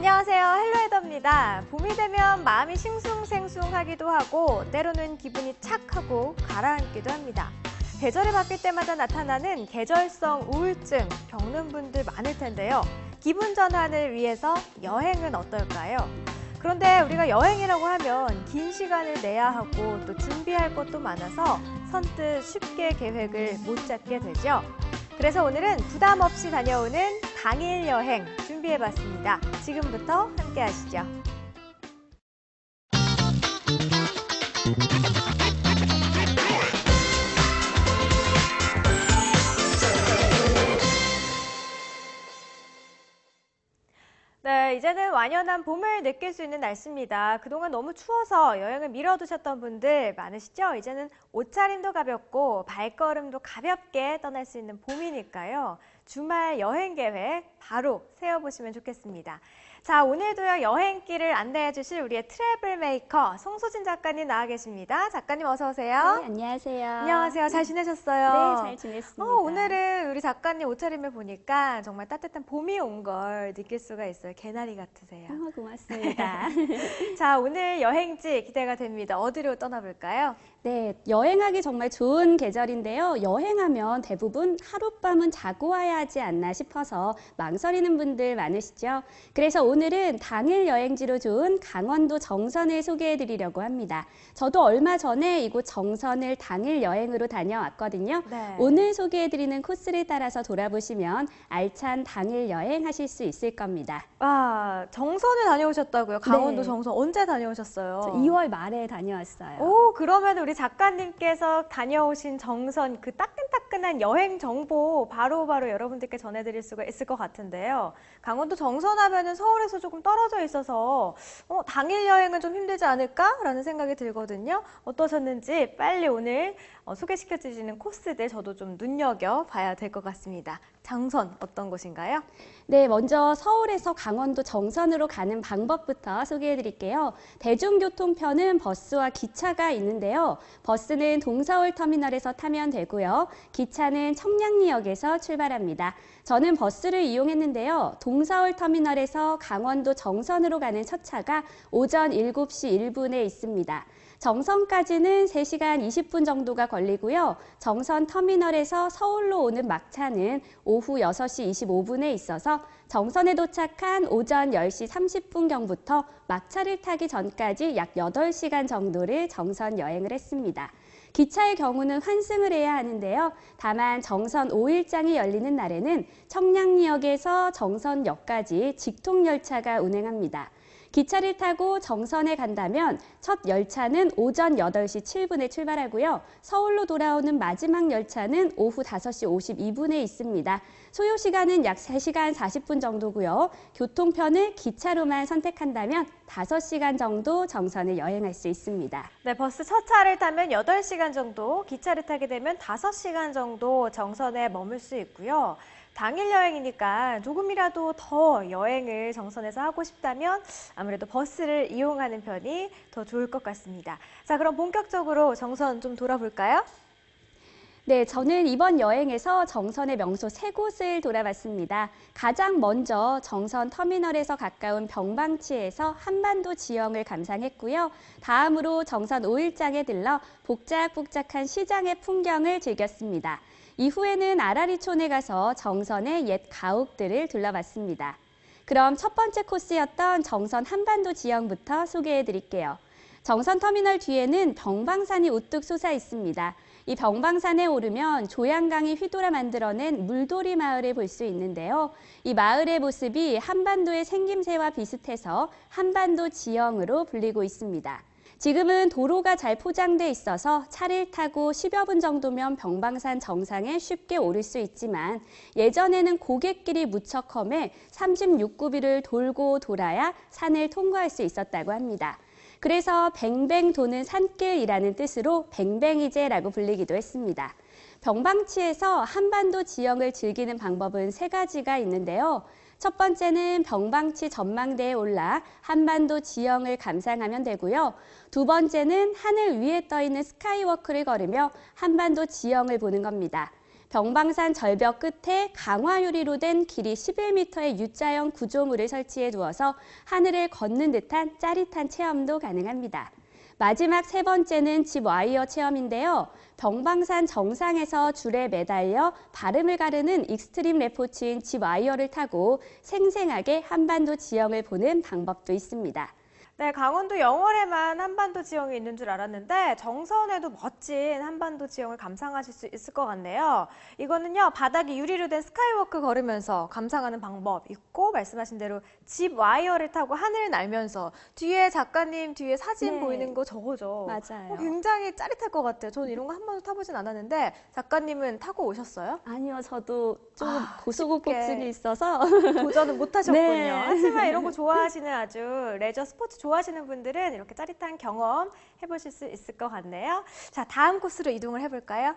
안녕하세요. 헬로헤더입니다. 봄이 되면 마음이 싱숭생숭하기도 하고 때로는 기분이 착하고 가라앉기도 합니다. 계절이 바뀔 때마다 나타나는 계절성 우울증 겪는 분들 많을 텐데요. 기분 전환을 위해서 여행은 어떨까요? 그런데 우리가 여행이라고 하면 긴 시간을 내야 하고 또 준비할 것도 많아서 선뜻 쉽게 계획을 못 잡게 되죠. 그래서 오늘은 부담 없이 다녀오는 당일 여행 준비해봤습니다. 지금부터 함께 하시죠. 네, 이제는 완연한 봄을 느낄 수 있는 날씨입니다. 그동안 너무 추워서 여행을 미뤄두셨던 분들 많으시죠? 이제는 옷차림도 가볍고 발걸음도 가볍게 떠날 수 있는 봄이니까요. 주말 여행 계획 바로 세워보시면 좋겠습니다. 자, 오늘도요 여행길을 안내해 주실 우리의 트래블 메이커 송소진 작가님 나와 계십니다. 작가님 어서 오세요. 네, 안녕하세요. 안녕하세요. 잘 지내셨어요? 네, 잘 지냈습니다. 오늘은 우리 작가님 옷차림을 보니까 정말 따뜻한 봄이 온 걸 느낄 수가 있어요. 개나리 같으세요. 고맙습니다. 자, 오늘 여행지 기대가 됩니다. 어디로 떠나볼까요? 네, 여행하기 정말 좋은 계절인데요. 여행하면 대부분 하룻밤은 자고 와야 하지 않나 싶어서 망설이는 분들 많으시죠? 그래서 오늘은 당일 여행지로 좋은 강원도 정선을 소개해 드리려고 합니다. 저도 얼마 전에 이곳 정선을 당일 여행으로 다녀왔거든요. 네. 오늘 소개해 드리는 코스를 따라서 돌아보시면 알찬 당일 여행 하실 수 있을 겁니다. 와, 정선을 다녀오셨다고요? 강원도 네. 정선 언제 다녀오셨어요? 저 2월 말에 다녀왔어요. 오, 그러면 우리 작가님께서 다녀오신 정선 그 따끈따끈한 여행 정보 바로바로 여러분들께 전해드릴 수가 있을 것 같은데요. 강원도 정선 하면은 서울에서 조금 떨어져 있어서 당일 여행은 좀 힘들지 않을까라는 생각이 들거든요. 어떠셨는지 빨리 오늘 소개시켜 주시는 코스들 저도 좀 눈여겨봐야 될 것 같습니다. 정선 어떤 곳인가요? 네, 먼저 서울에서 강원도 정선으로 가는 방법부터 소개해 드릴게요. 대중교통편은 버스와 기차가 있는데요. 버스는 동서울 터미널에서 타면 되고요. 기차는 청량리역에서 출발합니다. 저는 버스를 이용했는데요. 동서울 터미널에서 강원도 정선으로 가는 첫 차가 오전 7시 1분에 있습니다. 정선까지는 3시간 20분 정도가 걸리고요. 정선 터미널에서 서울로 오는 막차는 오후 6시 25분에 있어서 정선에 도착한 오전 10시 30분경부터 막차를 타기 전까지 약 8시간 정도를 정선 여행을 했습니다. 기차의 경우는 환승을 해야 하는데요. 다만 정선 5일장이 열리는 날에는 청량리역에서 정선역까지 직통열차가 운행합니다. 기차를 타고 정선에 간다면 첫 열차는 오전 8시 7분에 출발하고요. 서울로 돌아오는 마지막 열차는 오후 5시 52분에 있습니다. 소요 시간은 약 3시간 40분 정도고요. 교통편을 기차로만 선택한다면 5시간 정도 정선을 여행할 수 있습니다. 네, 버스 첫 차를 타면 8시간 정도, 기차를 타게 되면 5시간 정도 정선에 머물 수 있고요. 당일 여행이니까 조금이라도 더 여행을 정선에서 하고 싶다면 아무래도 버스를 이용하는 편이 더 좋을 것 같습니다. 자, 그럼 본격적으로 정선 좀 돌아볼까요? 네, 저는 이번 여행에서 정선의 명소 3곳을 돌아봤습니다. 가장 먼저 정선 터미널에서 가까운 병방치에서 한반도 지형을 감상했고요. 다음으로 정선 5일장에 들러 복작복작한 시장의 풍경을 즐겼습니다. 이후에는 아라리촌에 가서 정선의 옛 가옥들을 둘러봤습니다. 그럼 첫 번째 코스였던 정선 한반도 지형부터 소개해 드릴게요. 정선 터미널 뒤에는 병방산이 우뚝 솟아 있습니다. 이 병방산에 오르면 조양강이 휘돌아 만들어낸 물돌이 마을을 볼 수 있는데요. 이 마을의 모습이 한반도의 생김새와 비슷해서 한반도 지형으로 불리고 있습니다. 지금은 도로가 잘 포장돼 있어서 차를 타고 10여 분 정도면 병방산 정상에 쉽게 오를 수 있지만 예전에는 고갯길이 무척 험해 36구비를 돌고 돌아야 산을 통과할 수 있었다고 합니다. 그래서 뱅뱅 도는 산길이라는 뜻으로 뱅뱅이제라고 불리기도 했습니다. 병방치에서 한반도 지형을 즐기는 방법은 3가지가 있는데요. 첫 번째는 병방치 전망대에 올라 한반도 지형을 감상하면 되고요. 두 번째는 하늘 위에 떠 있는 스카이워크를 걸으며 한반도 지형을 보는 겁니다. 병방산 절벽 끝에 강화 유리로 된 길이 11m의 U자형 구조물을 설치해 두어서 하늘을 걷는 듯한 짜릿한 체험도 가능합니다. 마지막 세 번째는 집 와이어 체험인데요. 병방산 정상에서 줄에 매달려 발음을 가르는 익스트림 레포츠인 집 와이어를 타고 생생하게 한반도 지형을 보는 방법도 있습니다. 네, 강원도 영월에만 한반도 지형이 있는 줄 알았는데 정선에도 멋진 한반도 지형을 감상하실 수 있을 것 같네요. 이거는요, 바닥이 유리로 된 스카이워크 걸으면서 감상하는 방법 있고 말씀하신 대로 집 와이어를 타고 하늘 날면서 뒤에 작가님 뒤에 사진 네. 보이는 거 저거죠. 맞아요. 굉장히 짜릿할 것 같아요. 저는 이런 거 한 번도 타보진 않았는데 작가님은 타고 오셨어요? 아니요, 저도 좀 쉽게. 고소공포증이 있어서 도전은 못 하셨군요. 네. 하지만 이런 거 좋아하시는 아주 레저 스포츠 좋아하시는 분들은 이렇게 짜릿한 경험 해보실 수 있을 것 같네요. 자, 다음 코스로 이동을 해볼까요?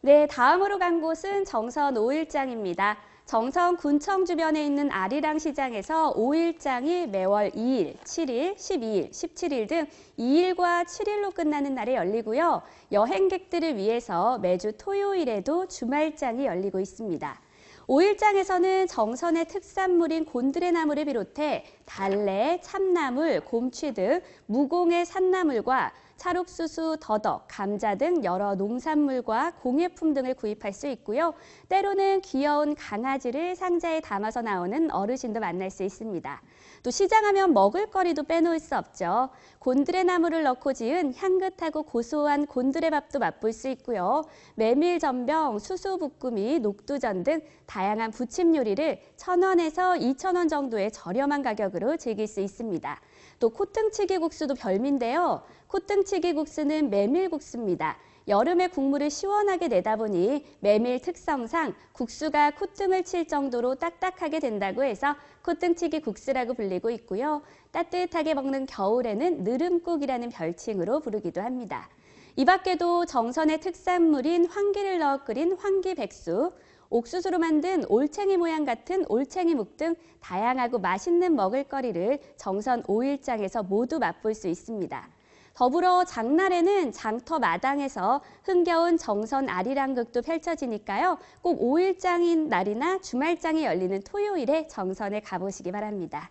네, 다음으로 간 곳은 정선 5일장입니다. 정선 군청 주변에 있는 아리랑 시장에서 5일장이 매월 2일, 7일, 12일, 17일 등 2일과 7일로 끝나는 날에 열리고요. 여행객들을 위해서 매주 토요일에도 주말장이 열리고 있습니다. 5일장에서는 정선의 특산물인 곤드레나물을 비롯해 달래, 참나물, 곰취 등 무공의 산나물과 찰옥수수, 더덕, 감자 등 여러 농산물과 공예품 등을 구입할 수 있고요. 때로는 귀여운 강아지를 상자에 담아서 나오는 어르신도 만날 수 있습니다. 또 시장하면 먹을거리도 빼놓을 수 없죠. 곤드레나물을 넣고 지은 향긋하고 고소한 곤드레밥도 맛볼 수 있고요. 메밀전병, 수수부꾸미, 녹두전 등 다양한 부침 요리를 1,000원에서 2,000원 정도의 저렴한 가격으로 즐길 수 있습니다. 또 콧등치기 국수도 별미인데요. 콧등치기 국수는 메밀국수입니다. 여름에 국물을 시원하게 내다 보니 메밀 특성상 국수가 콧등을 칠 정도로 딱딱하게 된다고 해서 콧등치기 국수라고 불리고 있고요. 따뜻하게 먹는 겨울에는 느름국이라는 별칭으로 부르기도 합니다. 이 밖에도 정선의 특산물인 황기를 넣어 끓인 황기백수, 옥수수로 만든 올챙이 모양 같은 올챙이묵 등 다양하고 맛있는 먹을거리를 정선 5일장에서 모두 맛볼 수 있습니다. 더불어 장날에는 장터 마당에서 흥겨운 정선 아리랑극도 펼쳐지니까요. 꼭 5일장인 날이나 주말장이 열리는 토요일에 정선에 가보시기 바랍니다.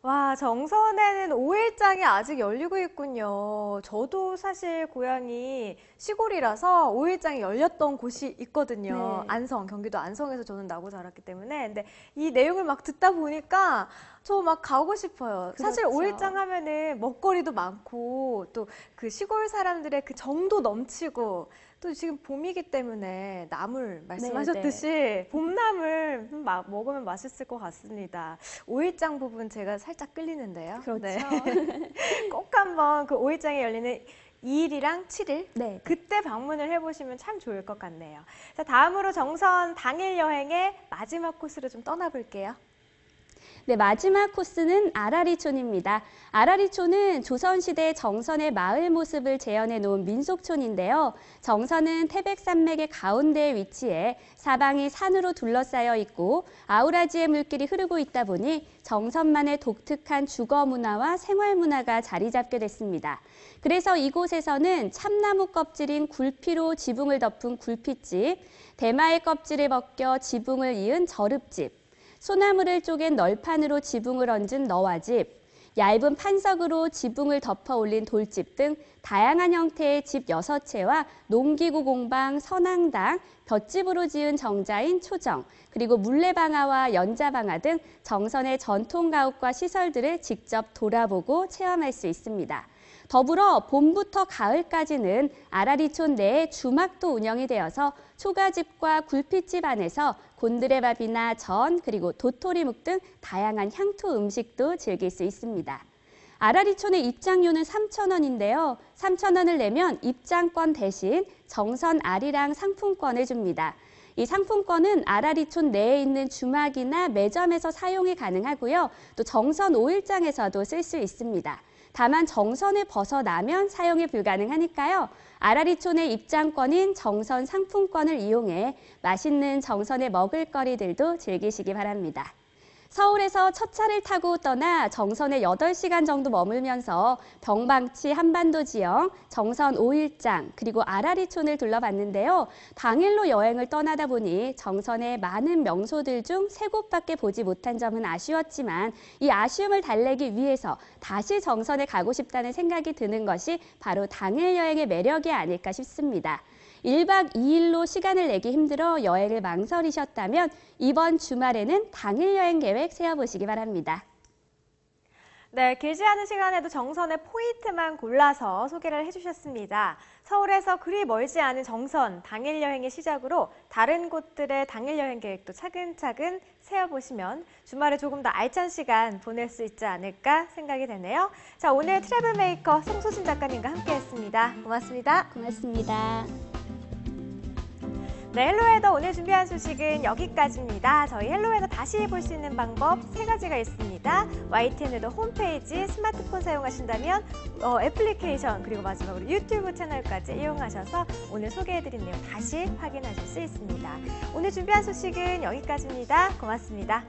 와, 정선에는 5일장이 아직 열리고 있군요. 저도 사실 고향이 시골이라서 5일장이 열렸던 곳이 있거든요. 네. 안성, 경기도 안성에서 저는 나고 자랐기 때문에. 근데 이 내용을 막 듣다 보니까 저 막 가고 싶어요. 사실 그렇죠. 5일장 하면은 먹거리도 많고 또 그 시골 사람들의 그 정도 넘치고 또 지금 봄이기 때문에 나물 말씀하셨듯이 봄나물 먹으면 맛있을 것 같습니다. 5일장 부분 제가 살짝 끌리는데요. 그렇죠. 네. 꼭 한번 그 5일장에 열리는 2일이랑 7일 네. 그때 방문을 해보시면 참 좋을 것 같네요. 자, 다음으로 정선 당일 여행의 마지막 코스로 좀 떠나볼게요. 네, 마지막 코스는 아라리촌입니다. 아라리촌은 조선시대 정선의 마을 모습을 재현해 놓은 민속촌인데요. 정선은 태백산맥의 가운데에 위치해 사방이 산으로 둘러싸여 있고 아우라지의 물길이 흐르고 있다 보니 정선만의 독특한 주거 문화와 생활 문화가 자리 잡게 됐습니다. 그래서 이곳에서는 참나무 껍질인 굴피로 지붕을 덮은 굴피집, 대마의 껍질을 벗겨 지붕을 이은 절읍집, 소나무를 쪼갠 널판으로 지붕을 얹은 너와집, 얇은 판석으로 지붕을 덮어 올린 돌집 등 다양한 형태의 집 6채와 농기구 공방, 선앙당, 볏집으로 지은 정자인 초정, 그리고 물레방아와 연자방아 등 정선의 전통 가옥과 시설들을 직접 돌아보고 체험할 수 있습니다. 더불어 봄부터 가을까지는 아라리촌 내에 주막도 운영이 되어서 초가집과 굴핏집 안에서 곤드레밥이나 전, 그리고 도토리묵 등 다양한 향토 음식도 즐길 수 있습니다. 아라리촌의 입장료는 3,000원인데요. 3,000원을 내면 입장권 대신 정선 아리랑 상품권을 줍니다. 이 상품권은 아라리촌 내에 있는 주막이나 매점에서 사용이 가능하고요. 또 정선 5일장에서도 쓸 수 있습니다. 다만 정선을 벗어나면 사용이 불가능하니까요. 아라리촌의 입장권인 정선 상품권을 이용해 맛있는 정선의 먹을거리들도 즐기시기 바랍니다. 서울에서 첫 차를 타고 떠나 정선에 8시간 정도 머물면서 병방치 한반도 지형, 정선 5일장, 그리고 아라리촌을 둘러봤는데요. 당일로 여행을 떠나다 보니 정선의 많은 명소들 중 3곳밖에 보지 못한 점은 아쉬웠지만 이 아쉬움을 달래기 위해서 다시 정선에 가고 싶다는 생각이 드는 것이 바로 당일 여행의 매력이 아닐까 싶습니다. 1박 2일로 시간을 내기 힘들어 여행을 망설이셨다면 이번 주말에는 당일 여행 계획 세워보시기 바랍니다. 네, 길지 않은 시간에도 정선의 포인트만 골라서 소개를 해주셨습니다. 서울에서 그리 멀지 않은 정선, 당일 여행의 시작으로 다른 곳들의 당일 여행 계획도 차근차근 세워보시면 주말에 조금 더 알찬 시간 보낼 수 있지 않을까 생각이 되네요. 자, 오늘 트래블 메이커 송소진 작가님과 함께했습니다. 고맙습니다. 고맙습니다. 네, 헬로웨더 오늘 준비한 소식은 여기까지입니다. 저희 헬로웨더 다시 볼 수 있는 방법 3가지가 있습니다. YTN 웨더 홈페이지, 스마트폰 사용하신다면 애플리케이션, 그리고 마지막으로 유튜브 채널까지 이용하셔서 오늘 소개해드린 내용 다시 확인하실 수 있습니다. 오늘 준비한 소식은 여기까지입니다. 고맙습니다.